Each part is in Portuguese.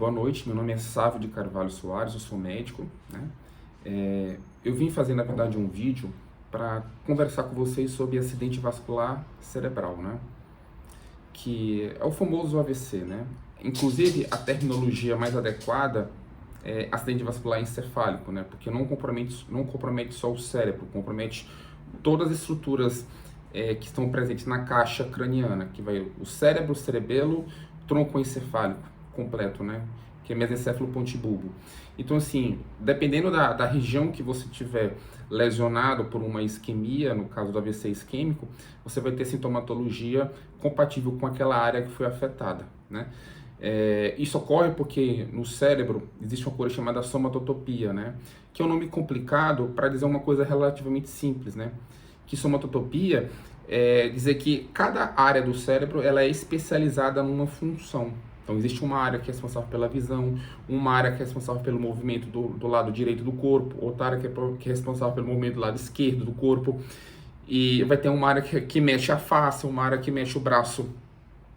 Boa noite, meu nome é Sávio de Carvalho Soares, eu sou médico, né? Eu vim fazer, na verdade, um vídeo para conversar com vocês sobre acidente vascular cerebral, né? Que é o famoso AVC, né? Inclusive, a terminologia mais adequada é acidente vascular encefálico, né? Porque não compromete só o cérebro, compromete todas as estruturas que estão presentes na caixa craniana, que vai o cérebro, o cerebelo, tronco encefálico completo, né? Que é mesencéfalo pontibulbo. Então, assim, dependendo da região que você tiver lesionado por uma isquemia, no caso do AVC isquêmico, você vai ter sintomatologia compatível com aquela área que foi afetada, né? Isso ocorre porque no cérebro existe uma coisa chamada somatotopia, né? Que é um nome complicado para dizer uma coisa relativamente simples, né? Que somatotopia é dizer que cada área do cérebro ela é especializada numa função. Então, existe uma área que é responsável pela visão, uma área que é responsável pelo movimento do lado direito do corpo, outra área que é responsável pelo movimento do lado esquerdo do corpo, e vai ter uma área que mexe a face, uma área que mexe o braço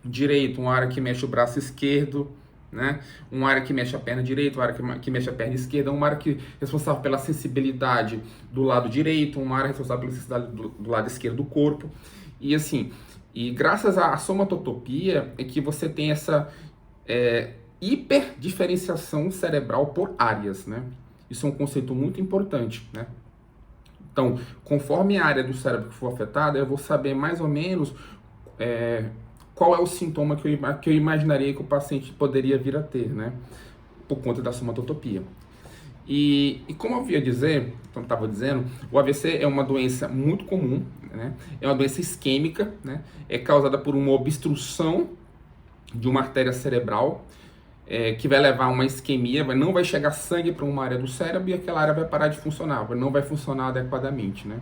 direito, uma área que mexe o braço esquerdo, né? Uma área que mexe a perna direita, uma área que mexe a perna esquerda, uma área que é responsável pela sensibilidade do lado direito, uma área responsável pela sensibilidade do lado esquerdo do corpo, e assim, e graças à somatotopia é que você tem essa hiperdiferenciação cerebral por áreas, né? Isso é um conceito muito importante, né? Então, conforme a área do cérebro que for afetada, eu vou saber mais ou menos qual é o sintoma que eu imaginaria que o paciente poderia vir a ter, né? Por conta da somatotopia. E como eu ia dizer, como estava dizendo, o AVC é uma doença muito comum, né? É uma doença isquêmica, né? É causada por uma obstrução de uma artéria cerebral, que vai levar a uma isquemia, não vai chegar sangue para uma área do cérebro e aquela área vai parar de funcionar, não vai funcionar adequadamente, né?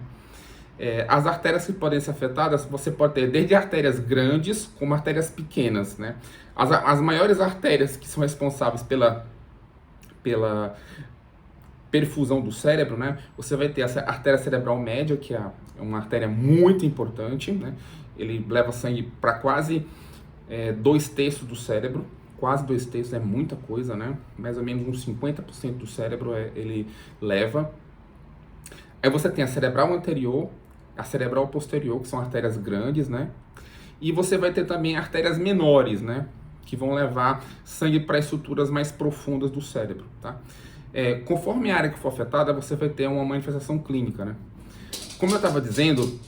As artérias que podem ser afetadas, você pode ter desde artérias grandes como artérias pequenas, né? As maiores artérias que são responsáveis pela perfusão do cérebro, né? Você vai ter essa artéria cerebral média, que é uma artéria muito importante, né? Ele leva sangue para quase 2/3 do cérebro, quase 2/3 é muita coisa, né? Mais ou menos uns 50% do cérebro ele leva. Aí você tem a cerebral anterior, a cerebral posterior, que são artérias grandes, né? E você vai ter também artérias menores, né? Que vão levar sangue para estruturas mais profundas do cérebro, tá? Conforme a área que for afetada, você vai ter uma manifestação clínica, né? Como eu estava dizendo,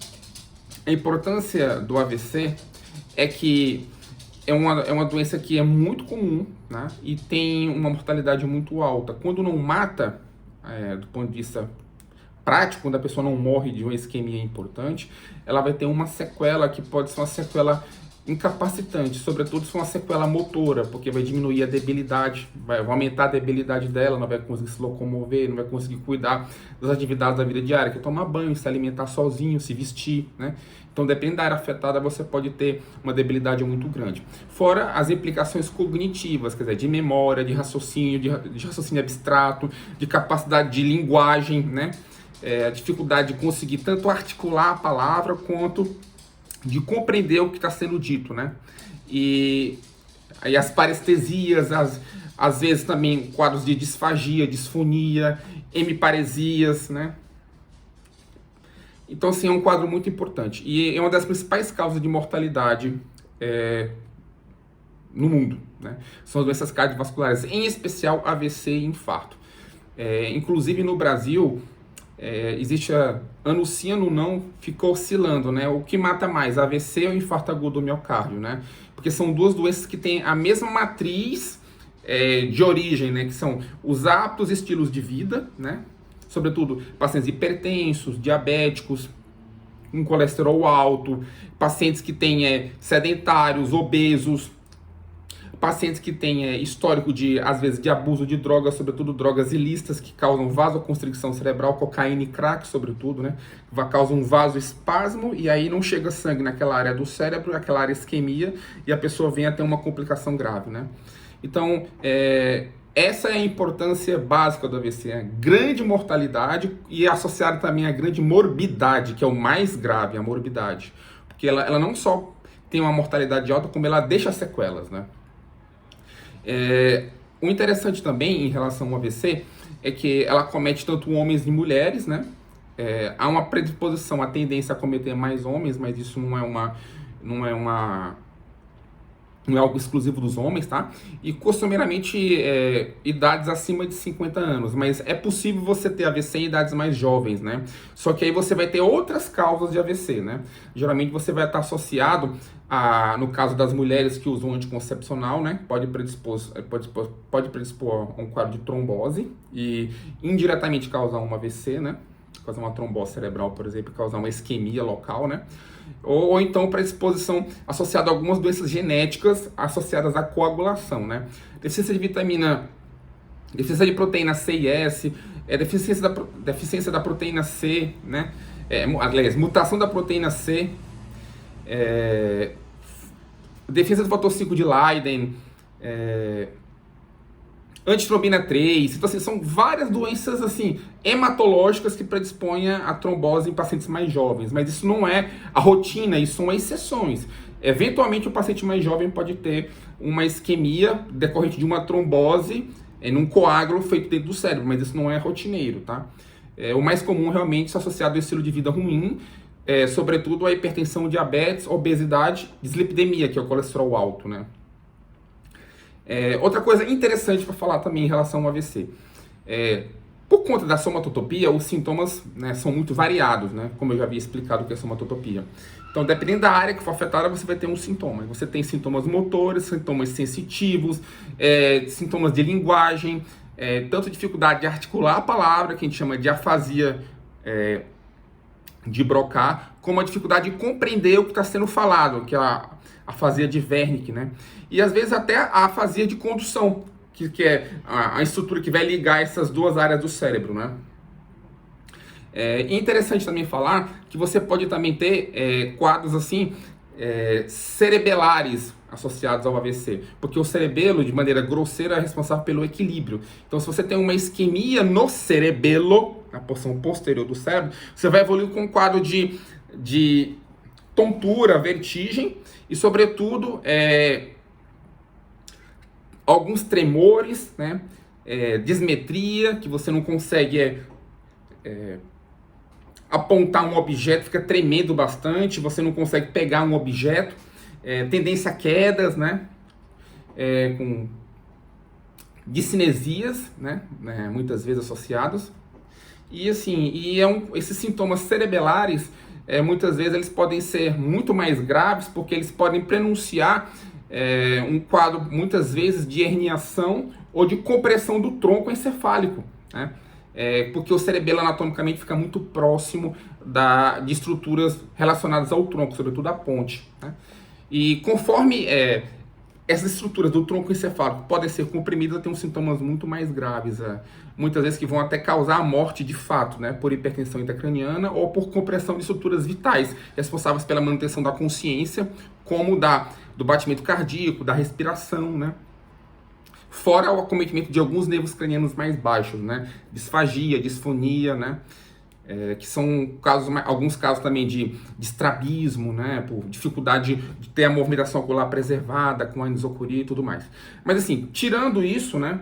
a importância do AVC é que é uma doença que é muito comum, né? E tem uma mortalidade muito alta. Quando não mata, do ponto de vista prático, quando a pessoa não morre de uma isquemia importante, ela vai ter uma sequela que pode ser uma sequela incapacitante, sobretudo se for uma sequela motora, porque vai diminuir a debilidade, vai aumentar a debilidade dela, não vai conseguir se locomover, não vai conseguir cuidar das atividades da vida diária, que é tomar banho, se alimentar sozinho, se vestir, né? Então, dependendo da área afetada, você pode ter uma debilidade muito grande. Fora as implicações cognitivas, quer dizer, de memória, de raciocínio, de raciocínio abstrato, de capacidade de linguagem, né? A dificuldade de conseguir tanto articular a palavra quanto de compreender o que está sendo dito, né? E aí as parestesias, às vezes também quadros de disfagia, disfonia, hemiparesias, né? Então, assim, é um quadro muito importante. E é uma das principais causas de mortalidade no mundo, né? São as doenças cardiovasculares, em especial AVC e infarto. Inclusive no Brasil, existe ano sim, ano não, ficou oscilando, né? O que mata mais, AVC ou infarto agudo do miocárdio, né? Porque são duas doenças que têm a mesma matriz de origem, né? Que são os hábitos e estilos de vida, né? Sobretudo pacientes hipertensos, diabéticos, com colesterol alto, pacientes que têm sedentários, obesos, pacientes que têm histórico de, às vezes, de abuso de drogas, sobretudo drogas ilícitas, que causam vasoconstricção cerebral, cocaína e crack, sobretudo, né? Causa um vasoespasmo e aí não chega sangue naquela área do cérebro, aquela área isquemia, e a pessoa vem a ter uma complicação grave, né? Então, essa é a importância básica do AVC, a grande mortalidade e associada também à grande morbidade, que é o mais grave, a morbidade. Porque ela não só tem uma mortalidade alta, como ela deixa sequelas, né? O interessante também em relação ao AVC é que ela comete tanto homens e mulheres, né? Há uma predisposição, a tendência a cometer mais homens, mas isso não é uma não é algo exclusivo dos homens, tá? E costumeiramente idades acima de 50 anos, mas é possível você ter AVC em idades mais jovens, né? Só que aí você vai ter outras causas de AVC, né? Geralmente você vai estar associado no caso das mulheres que usam anticoncepcional, né? Pode predispor a um quadro de trombose e indiretamente causar um AVC, né? Causar uma trombose cerebral, por exemplo, causar uma isquemia local, né? Ou então predisposição associada a algumas doenças genéticas associadas à coagulação, né? Deficiência de vitamina, deficiência de proteína C e S, deficiência da proteína C, né? Aliás, mutação da proteína C, deficiência do fator 5 de Leiden, antitrombina 3, então assim, são várias doenças assim, hematológicas que predispõem a trombose em pacientes mais jovens, mas isso não é a rotina, isso são exceções. Eventualmente o paciente mais jovem pode ter uma isquemia decorrente de uma trombose num coágulo feito dentro do cérebro, mas isso não é rotineiro, tá? O mais comum realmente é associado ao estilo de vida ruim, sobretudo a hipertensão, diabetes, obesidade, dislipidemia, que é o colesterol alto, né? Outra coisa interessante para falar também em relação ao AVC, por conta da somatotopia, os sintomas, né, são muito variados, né, como eu já havia explicado o que é somatotopia. Então, dependendo da área que for afetada, você vai ter um sintoma. Você tem sintomas motores, sintomas sensitivos, sintomas de linguagem, tanto dificuldade de articular a palavra, que a gente chama de afasia de Broca, como a dificuldade de compreender o que está sendo falado, que é a afasia de Wernicke, né? E às vezes até a afasia de condução, que é a estrutura que vai ligar essas duas áreas do cérebro, né? É interessante também falar que você pode também ter quadros assim, cerebelares associados ao AVC, porque o cerebelo, de maneira grosseira, é responsável pelo equilíbrio. Então, se você tem uma isquemia no cerebelo, na porção posterior do cérebro, você vai evoluir com um quadro de tontura, vertigem e, sobretudo, alguns tremores, né? Dismetria, que você não consegue apontar um objeto, fica tremendo bastante, você não consegue pegar um objeto, tendência a quedas, né? Com discinesias, né? Muitas vezes associados. E assim, esses sintomas cerebelares, muitas vezes eles podem ser muito mais graves, porque eles podem prenunciar um quadro, muitas vezes, de herniação ou de compressão do tronco encefálico, né? Porque o cerebelo anatomicamente fica muito próximo de estruturas relacionadas ao tronco, sobretudo a ponte, né? E conforme essas estruturas do tronco encefálico podem ser comprimidas, tem uns sintomas muito mais graves, muitas vezes que vão até causar a morte de fato, né, por hipertensão intracraniana ou por compressão de estruturas vitais, responsáveis pela manutenção da consciência, como do batimento cardíaco, da respiração, né? Fora o acometimento de alguns nervos cranianos mais baixos, né? Disfagia, disfonia, né? Que são alguns casos também de estrabismo, né? Por dificuldade de ter a movimentação ocular preservada, com anisocoria e tudo mais. Mas assim, tirando isso, né?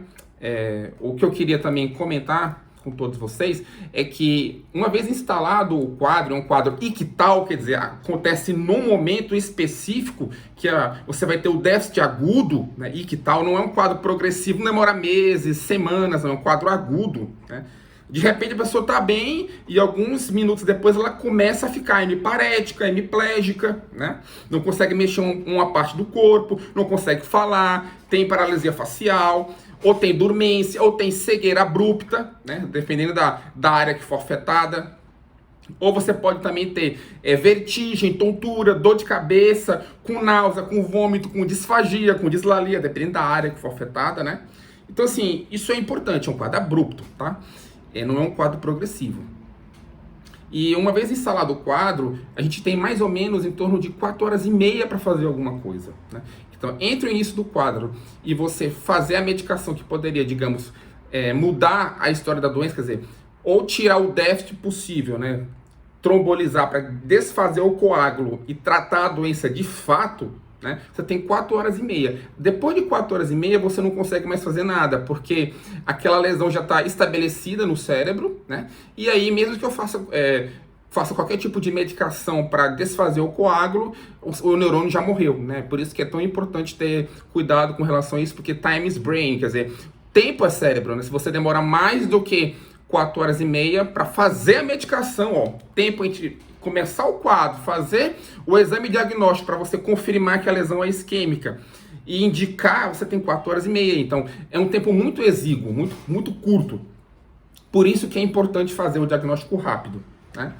O que eu queria também comentar com todos vocês é que, uma vez instalado o quadro, é um quadro ictal, quer dizer, acontece num momento específico, que você vai ter o déficit agudo, né? Ictal não é um quadro progressivo, não demora meses, semanas, não é um quadro agudo, né? De repente a pessoa está bem e alguns minutos depois ela começa a ficar hemiparética, hemiplégica, né? Não consegue mexer uma parte do corpo, não consegue falar, tem paralisia facial, ou tem dormência, ou tem cegueira abrupta, né? Dependendo da área que for afetada. Ou você pode também ter vertigem, tontura, dor de cabeça, com náusea, com vômito, com disfagia, com dislalia, dependendo da área que for afetada, né? Então, assim, isso é importante, é um quadro abrupto, tá? Não é um quadro progressivo. E uma vez instalado o quadro, a gente tem mais ou menos em torno de 4 horas e meia para fazer alguma coisa, né? Então, entre o início do quadro e você fazer a medicação que poderia, digamos, mudar a história da doença, quer dizer, ou tirar o déficit possível, né? Trombolizar para desfazer o coágulo e tratar a doença de fato, né? Você tem 4 horas e meia. Depois de 4 horas e meia, você não consegue mais fazer nada, porque aquela lesão já está estabelecida no cérebro, né? E aí, mesmo que eu faça qualquer tipo de medicação para desfazer o coágulo, o neurônio já morreu, né? Por isso que é tão importante ter cuidado com relação a isso, porque time is brain, quer dizer, tempo é cérebro, né? Se você demora mais do que 4 horas e meia para fazer a medicação, ó, tempo entre começar o quadro, fazer o exame diagnóstico para você confirmar que a lesão é isquêmica e indicar, você tem 4 horas e meia. Então, é um tempo muito exíguo, muito curto. Por isso que é importante fazer o diagnóstico rápido, né?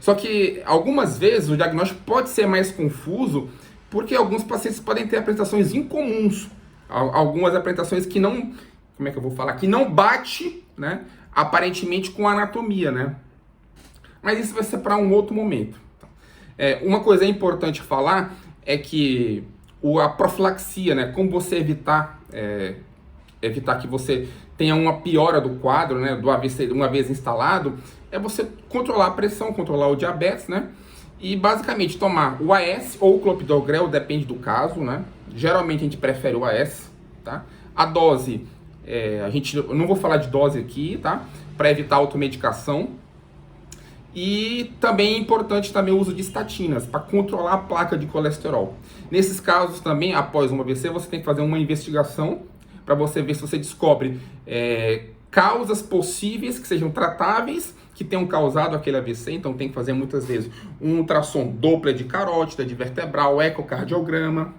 Só que algumas vezes o diagnóstico pode ser mais confuso porque alguns pacientes podem ter apresentações incomuns, algumas apresentações que não, como é que eu vou falar, que não bate, né, aparentemente com a anatomia, né? Mas isso vai ser para um outro momento. Uma coisa importante falar é que a profilaxia, né, como você evitar que você tenha uma piora do quadro, né, do AVC uma vez instalado, é você controlar a pressão, controlar o diabetes, né, e basicamente tomar o AS ou o clopidogrel, depende do caso, né, geralmente a gente prefere o AS, tá, a dose, eu não vou falar de dose aqui, tá, para evitar automedicação, e também é importante também o uso de estatinas para controlar a placa de colesterol. Nesses casos também, após um AVC, você tem que fazer uma investigação para você ver se você descobre causas possíveis que sejam tratáveis, que tenham causado aquele AVC. Então tem que fazer muitas vezes um ultrassom Doppler de carótida, de vertebral, ecocardiograma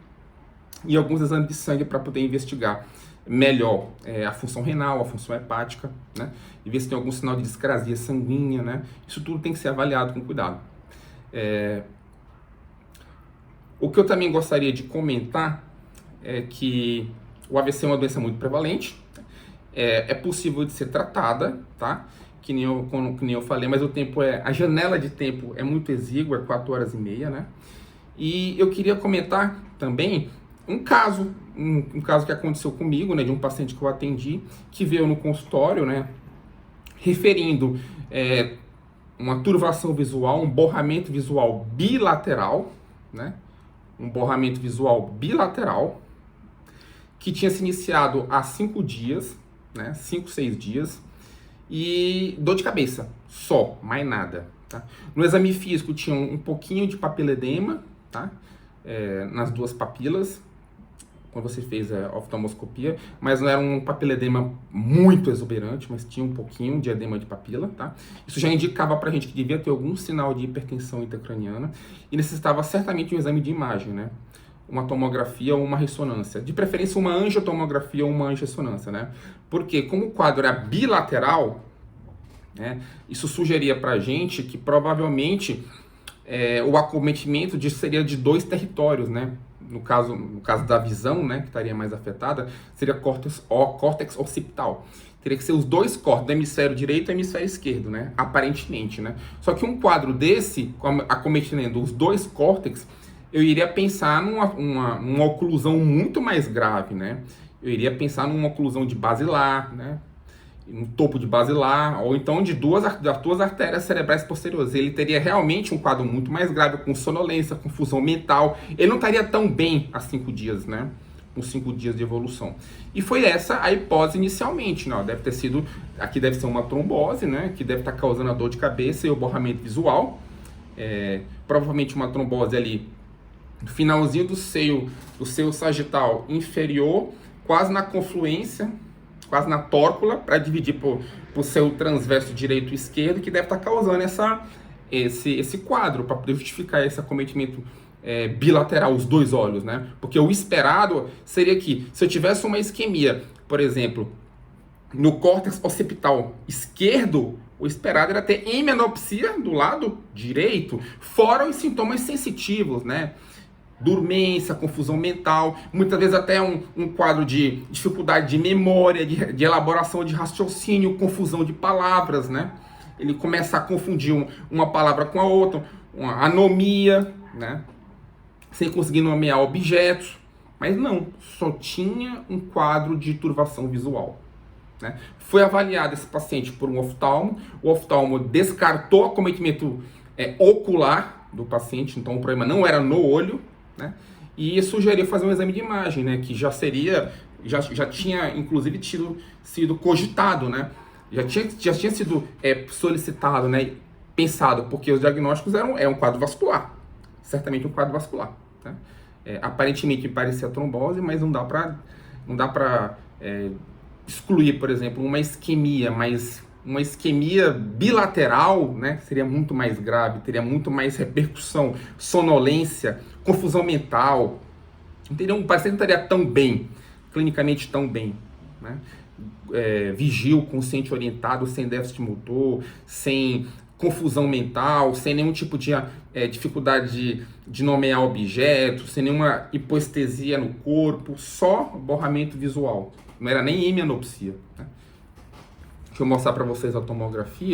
e alguns exames de sangue para poder investigar melhor a função renal, a função hepática, né? E ver se tem algum sinal de discrasia sanguínea, né? Isso tudo tem que ser avaliado com cuidado. O que eu também gostaria de comentar é que o AVC é uma doença muito prevalente, é possível de ser tratada, tá? Que nem eu falei, mas a janela de tempo é muito exígua, é 4 horas e meia, né? E eu queria comentar também um caso que aconteceu comigo, né, de um paciente que eu atendi, que veio no consultório, né, referindo uma turvação visual, um borramento visual bilateral, né, que tinha se iniciado há 5 dias, né, 5, 6 dias, e dor de cabeça, só, mais nada, tá? No exame físico tinha um pouquinho de papiledema, tá? Nas 2 papilas, quando você fez a oftalmoscopia, mas não era um papiledema muito exuberante, mas tinha um pouquinho de edema de papila, tá? Isso já indicava pra gente que devia ter algum sinal de hipertensão intracraniana e necessitava certamente um exame de imagem, né? Uma tomografia ou uma ressonância. De preferência uma angiotomografia ou uma angiorressonância, né? Porque como o quadro era bilateral, né, isso sugeria pra gente que provavelmente o acometimento seria de 2 territórios, né? No caso da visão, né, que estaria mais afetada, seria córtex occipital. Teria que ser os 2 córtex, do hemisfério direito e hemisfério esquerdo, né, aparentemente, né. Só que um quadro desse, acometendo os 2 córtex, eu iria pensar numa oclusão muito mais grave, né. Eu iria pensar numa oclusão de basilar, né, no topo de basilar, ou então das 2 artérias cerebrais posteriores. Ele teria realmente um quadro muito mais grave, com sonolência, confusão mental. Ele não estaria tão bem há 5 dias, né? Com 5 dias de evolução. E foi essa a hipótese inicialmente, né? Aqui deve ser uma trombose, né? Que deve estar causando a dor de cabeça e o borramento visual. Provavelmente uma trombose ali no finalzinho do seio sagital inferior, quase na confluência, quase na tórcula, para dividir por seu transverso direito e esquerdo, que deve estar causando esse quadro, para justificar esse acometimento bilateral, os 2 olhos, né? Porque o esperado seria que, se eu tivesse uma isquemia, por exemplo, no córtex occipital esquerdo, o esperado era ter hemianopsia do lado direito, fora os sintomas sensitivos, né? Dormência, confusão mental, muitas vezes até um quadro de dificuldade de memória, de elaboração de raciocínio, confusão de palavras, né? Ele começa a confundir uma palavra com a outra, uma anomia, né? Sem conseguir nomear objetos, mas não, só tinha um quadro de turvação visual, né? Foi avaliado esse paciente por um oftalmo, o oftalmo descartou o acometimento ocular do paciente, então o problema não era no olho, né? e sugeria fazer um exame de imagem, né, que já tinha inclusive sido cogitado, né, já tinha sido solicitado, né, pensado, porque os diagnósticos é um quadro vascular, certamente um quadro vascular, né? Aparentemente parecia trombose, mas não dá para excluir, por exemplo, uma isquemia, mas uma isquemia bilateral, né, seria muito mais grave, teria muito mais repercussão, sonolência, confusão mental, entendeu? O paciente não estaria tão bem, clinicamente tão bem, né? Vigil, consciente orientado, sem déficit motor, sem confusão mental, sem nenhum tipo de dificuldade de nomear objetos, sem nenhuma hipoestesia no corpo, só borramento visual. Não era nem hemianopsia, né? Deixa eu mostrar para vocês a tomografia.